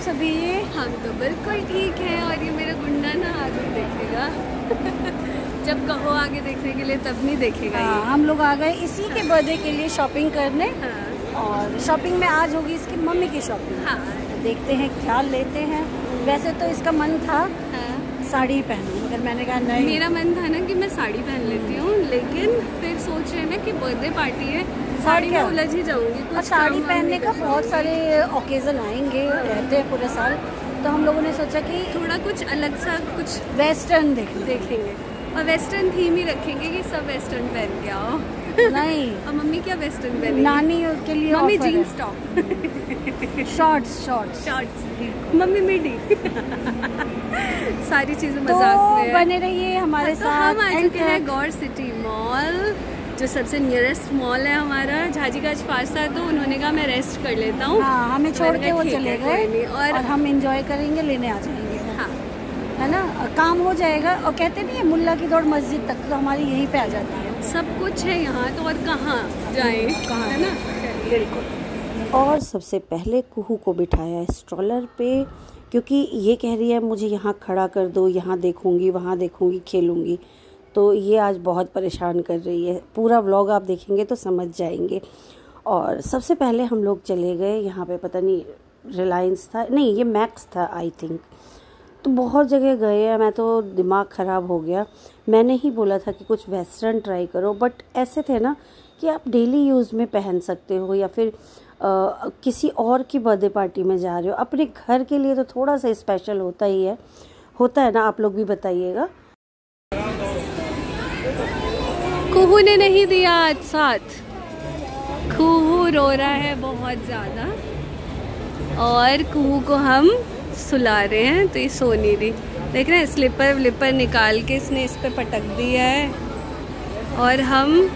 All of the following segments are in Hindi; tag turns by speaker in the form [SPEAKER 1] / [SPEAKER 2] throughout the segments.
[SPEAKER 1] सभी?
[SPEAKER 2] हम तो बिल्कुल ठीक हैं और ये मेरा गुंडा ना आगे देखेगा जब कहो आगे देखने के लिए तब नहीं देखेगा।
[SPEAKER 1] हाँ, हम लोग आ गए इसी के बर्थडे के लिए शॉपिंग करने।
[SPEAKER 2] हाँ।
[SPEAKER 1] और शॉपिंग में आज होगी इसकी मम्मी की शॉपिंग।
[SPEAKER 2] हाँ।
[SPEAKER 1] देखते हैं क्या लेते हैं। वैसे तो इसका मन था साड़ी पहनूं, मगर मैंने कहा नहीं।
[SPEAKER 2] मेरा मन था ना कि मैं साड़ी पहन लेती हूँ, लेकिन फिर सोच रहे हैं ना कि बर्थडे पार्टी है, साड़ी में उलझ ही जाऊंगी।
[SPEAKER 1] और साड़ी पहनने का बहुत सारे ओकेजन आएंगे, रहते हैं पूरे साल, तो हम लोगों ने सोचा कि
[SPEAKER 2] थोड़ा कुछ अलग सा कुछ
[SPEAKER 1] वेस्टर्न देखेंगे
[SPEAKER 2] और वेस्टर्न थीम ही रखेंगे कि सब वेस्टर्न पहन के आओ।
[SPEAKER 1] नहीं
[SPEAKER 2] और मम्मी क्या वेस्टर्न पहनेगी?
[SPEAKER 1] नानी के लिए
[SPEAKER 2] mummy jeans top shorts mummy midi सारी चीजें मजाक में
[SPEAKER 1] बने रहिए हमारे साथ।
[SPEAKER 2] हम आ चुके हैं गौर सिटी मॉल, जो सबसे नियरेस्ट मॉल है हमारा। झाजी का आज फास्ट था तो उन्होंने कहा मैं रेस्ट कर लेता हूँ।
[SPEAKER 1] हाँ, हमें छोड़ के वो चले गए
[SPEAKER 2] और
[SPEAKER 1] हम एंजॉय करेंगे, लेने आ जाएंगे।
[SPEAKER 2] हाँ,
[SPEAKER 1] है ना, काम हो जाएगा। और कहते नहीं है मुल्ला की दौड़ मस्जिद तक, तो हमारी यहीं पे आ जाती है।
[SPEAKER 2] सब कुछ है यहाँ तो, और कहाँ जाए, कहाँ है ना।
[SPEAKER 1] बिल्कुल।
[SPEAKER 3] और सबसे पहले कुहू को बिठाया स्ट्रॉलर पे, क्योंकि ये कह रही है मुझे यहाँ खड़ा कर दो, यहाँ देखूँगी वहाँ देखूँगी खेलूँगी। तो ये आज बहुत परेशान कर रही है। पूरा व्लॉग आप देखेंगे तो समझ जाएंगे। और सबसे पहले हम लोग चले गए यहाँ पे, पता नहीं रिलायंस था, नहीं ये मैक्स था आई थिंक। तो बहुत जगह गए हैं, मैं तो दिमाग ख़राब हो गया। मैंने ही बोला था कि कुछ वेस्टर्न ट्राई करो, बट ऐसे थे ना कि आप डेली यूज़ में पहन सकते हो, या फिर किसी और की बर्थडे पार्टी में जा रहे हो। अपने घर के लिए तो थोड़ा सा स्पेशल होता ही है, होता है ना। आप लोग भी बताइएगा।
[SPEAKER 2] कुहू ने नहीं दिया आज साथ, कुहू रो रहा है बहुत ज़्यादा और कुहू को हम सुला रहे हैं, तो ये सो नहीं रही। देख रहे हैं, स्लीपर व्लिपर निकाल के इसने इस पे पटक दिया है। और हम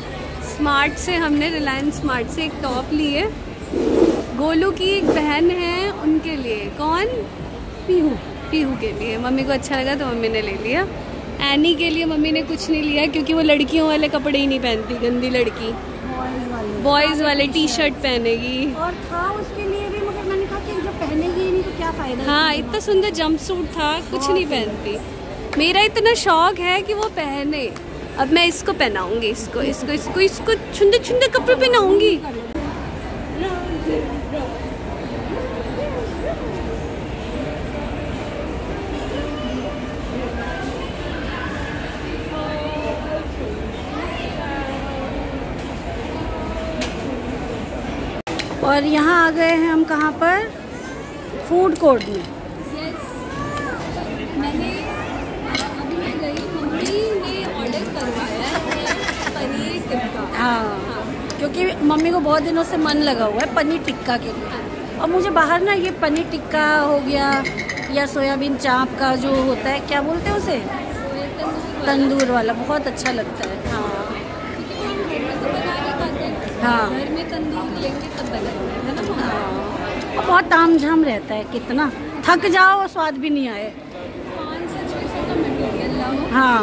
[SPEAKER 2] स्मार्ट से, हमने रिलायंस स्मार्ट से एक टॉप ली है। गोलू की एक बहन है उनके लिए, कौन? पीहू के लिए। मम्मी को अच्छा लगा तो मम्मी ने ले लिया। एनी के लिए मम्मी ने कुछ नहीं लिया, क्योंकि वो लड़कियों वाले कपड़े ही नहीं पहनती, गंदी लड़की। बॉयज़ वाले टी शर्ट पहनेगी।
[SPEAKER 1] और था उसके लिए भी, मगर मैंने कहा कि जब पहनेगी नहीं तो क्या फ़ायदा।
[SPEAKER 2] हाँ, इतना सुंदर जंप सूट था, कुछ नहीं पहनती। मेरा इतना शौक है कि वो पहने। अब मैं इसको पहनाऊंगी, इसको छुंदे कपड़े पहनाऊंगी।
[SPEAKER 1] और यहाँ आ गए हैं हम, कहाँ पर? फूड कोर्ट में।
[SPEAKER 2] मैंने अभी मैं गई, मम्मी ने ऑर्डर करवाया है पनीर टिक्का।
[SPEAKER 1] हाँ, क्योंकि मम्मी को बहुत दिनों से मन लगा हुआ है पनीर टिक्का के लिए। और मुझे बाहर ना ये पनीर टिक्का हो गया या सोयाबीन चाप का जो होता है, क्या बोलते हैं उसे, तंदूर वाला, बहुत अच्छा लगता है। हाँ,
[SPEAKER 2] घर में तंदूर लेके तब बनाते हैं ना।
[SPEAKER 1] हाँ, और बहुत तामझाम रहता है, कितना थक जाओ और स्वाद भी नहीं आए।
[SPEAKER 2] 500-600 का मटेरियल लाओ।
[SPEAKER 1] हाँ,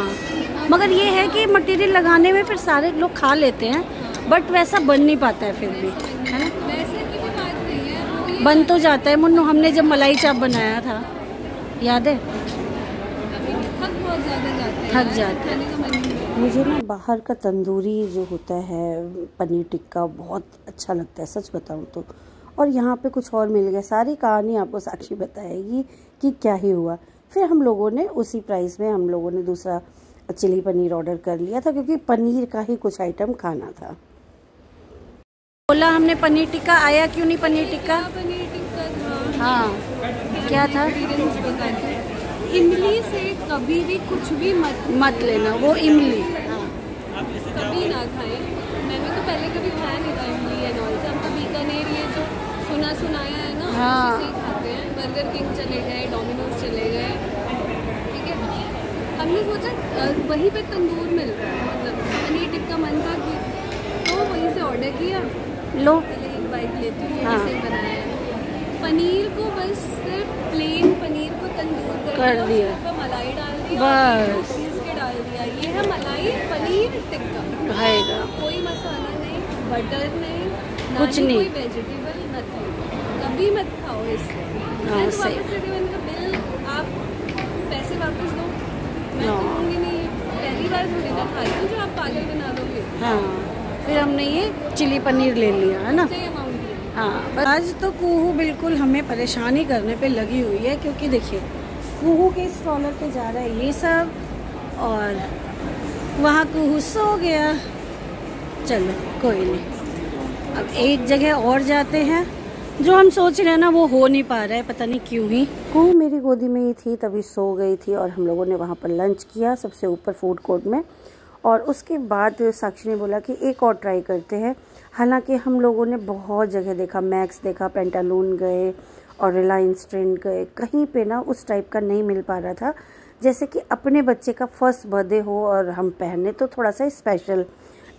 [SPEAKER 1] मगर ये है कि मटेरियल लगाने में फिर सारे लोग खा लेते हैं, बट वैसा बन नहीं पाता है फिर भी, है ना।
[SPEAKER 2] वैसे की भी बात नहीं है,
[SPEAKER 1] बन तो जाता है। मुन्नू, हमने जब मलाई चाप बनाया था, याद है?
[SPEAKER 2] थक बहुत ज़्यादा जाते हैं,
[SPEAKER 1] थक जाते हैं।
[SPEAKER 3] मुझे ना बाहर का तंदूरी जो होता है पनीर टिक्का बहुत अच्छा लगता है, सच बताऊं तो। और यहाँ पे कुछ और मिल गया। सारी कहानी आपको साक्षी बताएगी कि क्या ही हुआ। फिर हम लोगों ने उसी प्राइस में हम लोगों ने दूसरा चिली पनीर ऑर्डर कर लिया था, क्योंकि पनीर का ही कुछ आइटम खाना था।
[SPEAKER 1] बोला हमने पनीर टिक्का, आया क्यों नहीं पनीर टिक्का?
[SPEAKER 2] पनीर टिक्का था।
[SPEAKER 1] हाँ, क्या था?
[SPEAKER 2] इमली से कभी भी कुछ भी
[SPEAKER 1] मत लेना, वो इमली
[SPEAKER 2] कभी ना खाएं। मैंने तो पहले कभी खाया नहीं था इमली एंड ऑल से। हम तो बीकानेर ये जो सुनाया है ना,
[SPEAKER 1] हाँ,
[SPEAKER 2] उसी से ही खाते हैं। बर्गर किंग चले गए, डोमिनोज चले गए, ठीक है। हमने सोचा वहीं पे तंदूर मिल रहा है, मतलब पनीर टिक्का मन था कि, तो वहीं से ऑर्डर किया।
[SPEAKER 1] लो,
[SPEAKER 2] पहले एक बाइट लेती हूँ।
[SPEAKER 1] हाँ,
[SPEAKER 2] से बनाया है पनीर को, बस सिर्फ प्लेन पनीर को तंदूर
[SPEAKER 1] कर दिया,
[SPEAKER 2] मलाई डाल दिया,
[SPEAKER 1] बस
[SPEAKER 2] के डाल दिया। ये है मलाई पनीर टिक्का। कोई मसाला नहीं, बटर नहीं,
[SPEAKER 1] कुछ नहीं,
[SPEAKER 2] कोई वेजिटेबल, नथिंग। कभी मत खाओ इसको। मैं तो वापस लेती हूँ, मैंने कहा बिल आप पैसे वापस दो, मैं तो दूँगी नहीं, पहली बार थोड़ी ना खा रही हूँ जो आप पागल बना दोगे।
[SPEAKER 1] हाँ, फिर हमने ये चिली पनीर ले लिया है ना। हाँ, पर आज तो कुहू बिल्कुल हमें परेशानी करने पे लगी हुई है, क्योंकि देखिए कुहू के स्ट्रॉलर पे जा रहा है ये सब, और वहाँ कुहू सो गया। चलो कोई नहीं, अब एक जगह और जाते हैं, जो हम सोच रहे हैं ना वो हो नहीं पा रहा है, पता नहीं क्यों ही।
[SPEAKER 3] कुहू मेरी गोदी में ही थी, तभी सो गई थी, और हम लोगों ने वहाँ पर लंच किया सबसे ऊपर फूड कोर्ट में। और उसके बाद साक्षी ने बोला कि एक और ट्राई करते हैं। हालांकि हम लोगों ने बहुत जगह देखा, मैक्स देखा, पेंटालून गए और रिलायंस ट्रेंड गए, कहीं पे ना उस टाइप का नहीं मिल पा रहा था, जैसे कि अपने बच्चे का फर्स्ट बर्थडे हो और हम पहने तो थोड़ा सा स्पेशल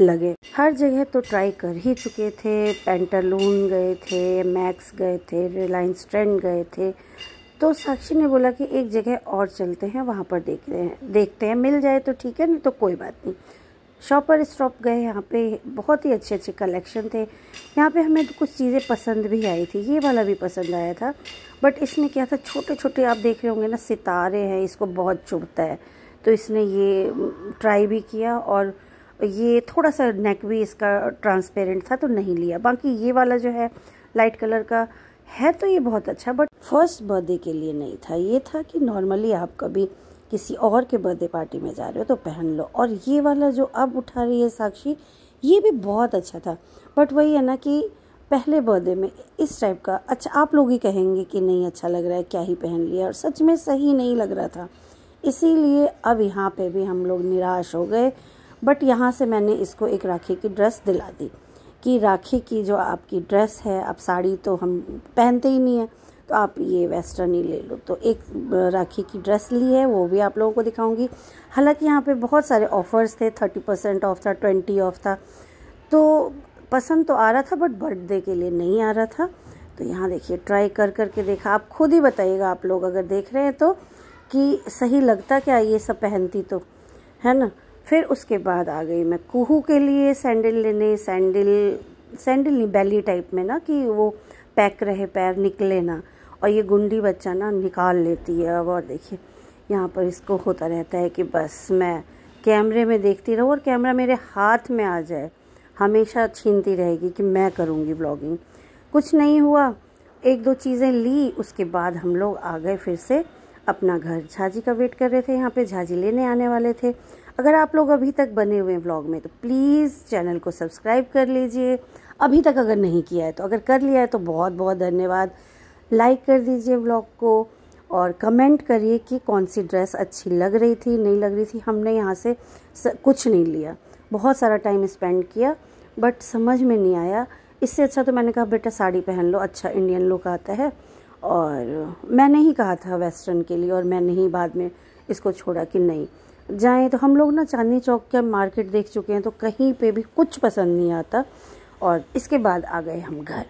[SPEAKER 3] लगे। हर जगह तो ट्राई कर ही चुके थे, पेंटालून गए थे, मैक्स गए थे, रिलायंस ट्रेंड गए थे। तो साक्षी ने बोला कि एक जगह और चलते हैं, वहाँ पर देखते हैं मिल जाए तो ठीक है, नहीं तो कोई बात नहीं। शॉपर स्टॉप गए, यहाँ पे बहुत ही अच्छे अच्छे कलेक्शन थे। यहाँ पे हमें तो कुछ चीज़ें पसंद भी आई थी, ये वाला भी पसंद आया था, बट इसमें क्या था, छोटे छोटे आप देख रहे होंगे ना सितारे हैं, इसको बहुत चुभता है, तो इसने ये ट्राई भी किया, और ये थोड़ा सा नेक भी इसका ट्रांसपेरेंट था तो नहीं लिया। बाकी ये वाला जो है लाइट कलर का है तो ये बहुत अच्छा, बट फर्स्ट बर्थडे के लिए नहीं था, ये था कि नॉर्मली आप कभी किसी और के बर्थडे पार्टी में जा रहे हो तो पहन लो। और ये वाला जो अब उठा रही है साक्षी, ये भी बहुत अच्छा था, बट वही है ना कि पहले बर्थडे में इस टाइप का अच्छा, आप लोग ही कहेंगे कि नहीं अच्छा लग रहा है, क्या ही पहन लिया, और सच में सही नहीं लग रहा था, इसीलिए अब यहाँ पे भी हम लोग निराश हो गए। बट यहाँ से मैंने इसको एक राखी की ड्रेस दिला दी कि राखी की जो आपकी ड्रेस है, अब साड़ी तो हम पहनते ही नहीं है, तो आप ये वेस्टर्न ही ले लो। तो एक राखी की ड्रेस ली है, वो भी आप लोगों को दिखाऊंगी। हालांकि यहाँ पे बहुत सारे ऑफ़र्स थे, 30% ऑफ था, 20 ऑफ था, तो पसंद तो आ रहा था, बट बर्थडे के लिए नहीं आ रहा था। तो यहाँ देखिए ट्राई कर के देखा, आप खुद ही बताइएगा आप लोग अगर देख रहे हैं तो कि सही लगता क्या ये सब पहनती तो, है ना। फिर उसके बाद आ गई मैं कुहू के लिए सैंडल लेने, सैंडल नहीं, बैली टाइप में ना, कि वो पैक रहे, पैर निकले ना, और ये गुंडी बच्चा ना निकाल लेती है अब। और देखिए यहाँ पर इसको होता रहता है कि बस मैं कैमरे में देखती रहूँ और कैमरा मेरे हाथ में आ जाए, हमेशा छीनती रहेगी कि मैं करूँगी व्लॉगिंग। कुछ नहीं हुआ, एक दो चीज़ें ली, उसके बाद हम लोग आ गए फिर से अपना घर। झाजी का वेट कर रहे थे, यहाँ पे झाजी लेने आने वाले थे। अगर आप लोग अभी तक बने हुए हैं व्लॉग में तो प्लीज़ चैनल को सब्सक्राइब कर लीजिए, अभी तक अगर नहीं किया है तो। अगर कर लिया है तो बहुत बहुत धन्यवाद। लाइक कर दीजिए व्लॉग को, और कमेंट करिए कि कौन सी ड्रेस अच्छी लग रही थी, नहीं लग रही थी। हमने यहाँ से कुछ नहीं लिया, बहुत सारा टाइम स्पेंड किया, बट समझ में नहीं आया। इससे अच्छा तो मैंने कहा बेटा साड़ी पहन लो, अच्छा इंडियन लुक आता है। और मैंने ही कहा था वेस्टर्न के लिए, और मैंने ही बाद में इसको छोड़ा कि नहीं जाएं। तो हम लोग ना चांदनी चौक के मार्केट देख चुके हैं, तो कहीं पे भी कुछ पसंद नहीं आता। और इसके बाद आ गए हम घर।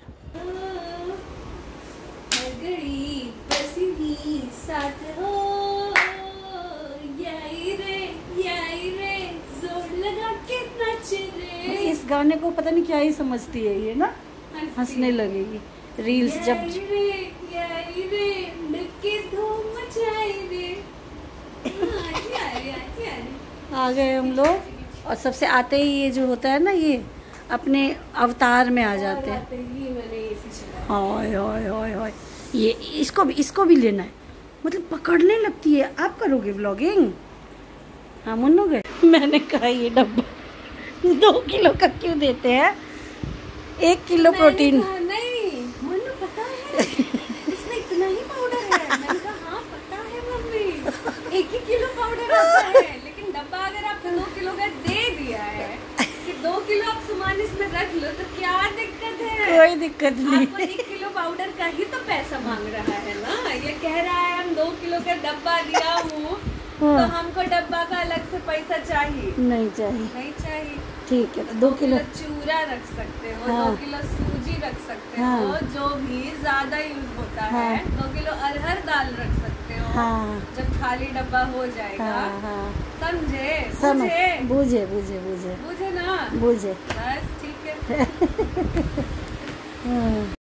[SPEAKER 1] इस गाने को पता नहीं क्या ही समझती है ये ना, हंसने लगेगी। रील्स जब आ गए हम लोग, और सबसे आते ही ये जो होता है ना, ये अपने अवतार में आ जाते हैं। हाय हाय हाय हाय, ये इसको भी लेना है, मतलब पकड़ने लगती है। आप करोगे व्लॉगिंग? हाँ मुन्नू गए। मैंने कहा ये डब्बा 2 किलो का क्यों देते हैं, 1 किलो प्रोटीन।
[SPEAKER 2] नहीं मुन्नू पता है इसमें इतना ही पाउडर है। मैंने कहा हाँ पता है मम्मी, 1 ही किलो पाउडर आता है, लेकिन डब्बा अगर आपने 2 किलो का दे दिया है कि 2 किलो आप सामान इसमें रख लो, तो क्या दिक्कत है?
[SPEAKER 1] कोई दिक्कत नहीं।
[SPEAKER 2] आपको 1 किलो पाउडर का ही तो पैसा मांग रहा है ना। ये कह रहा है हम 2 किलो का डब्बा दिया हूँ, तो हमको डब्बा का अलग से पैसा चाहिए?
[SPEAKER 1] नहीं चाहिए।
[SPEAKER 2] नहीं चाहिए,
[SPEAKER 1] ठीक है। 2 किलो
[SPEAKER 2] चूरा रख सकते हो,
[SPEAKER 1] हाँ।
[SPEAKER 2] 2 किलो सूजी रख सकते
[SPEAKER 1] हाँ।
[SPEAKER 2] हो, जो भी ज्यादा यूज होता है। 2 किलो अरहर दाल रख सकते हो,
[SPEAKER 1] हाँ।
[SPEAKER 2] जब खाली डब्बा हो जाएगा।
[SPEAKER 1] हाँ, हाँ।
[SPEAKER 2] समझे?
[SPEAKER 1] बूझे
[SPEAKER 2] बुझे ना?
[SPEAKER 1] बूझे।
[SPEAKER 2] बस ठीक है।